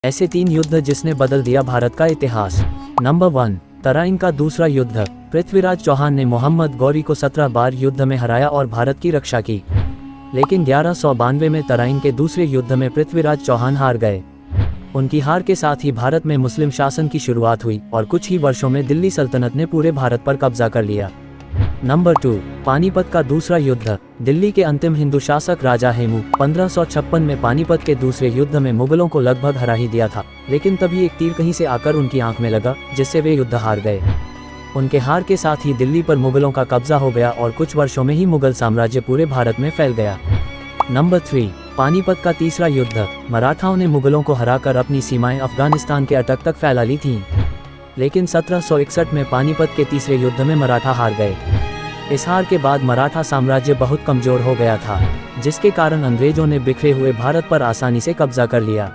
ऐसे 3 युद्ध जिसने बदल दिया भारत का इतिहास। नंबर 1, तराइन का दूसरा युद्ध। पृथ्वीराज चौहान ने मोहम्मद गौरी को 17 बार युद्ध में हराया और भारत की रक्षा की। लेकिन 1192 में तराइन के दूसरे युद्ध में पृथ्वीराज चौहान हार गए। उनकी हार के साथ ही भारत में मुस्लिम शासन की शुरुआत हुई और कुछ ही वर्षों में दिल्ली सल्तनत ने पूरे भारत पर कब्जा कर लिया। नंबर 2, पानीपत का दूसरा युद्ध। दिल्ली के अंतिम हिंदू शासक राजा हेमू 1556 में पानीपत के दूसरे युद्ध में मुगलों को लगभग हरा ही दिया था, लेकिन तभी एक तीर कहीं से आकर उनकी आंख में लगा, जिससे वे युद्ध हार गए। उनके हार के साथ ही दिल्ली पर मुगलों का कब्जा हो गया और कुछ वर्षों में ही मुगल साम्राज्य पूरे भारत में फैल गया। नंबर 3, पानीपत का तीसरा युद्ध। मराठाओं ने मुगलों को हराकर अपनी सीमाएं अफगानिस्तान के अटक तक फैला ली थीं। लेकिन 1761 में पानीपत के तीसरे युद्ध में मराठा हार गए। इस हार के बाद मराठा साम्राज्य बहुत कमजोर हो गया था, जिसके कारण अंग्रेजों ने बिखरे हुए भारत पर आसानी से कब्जा कर लिया।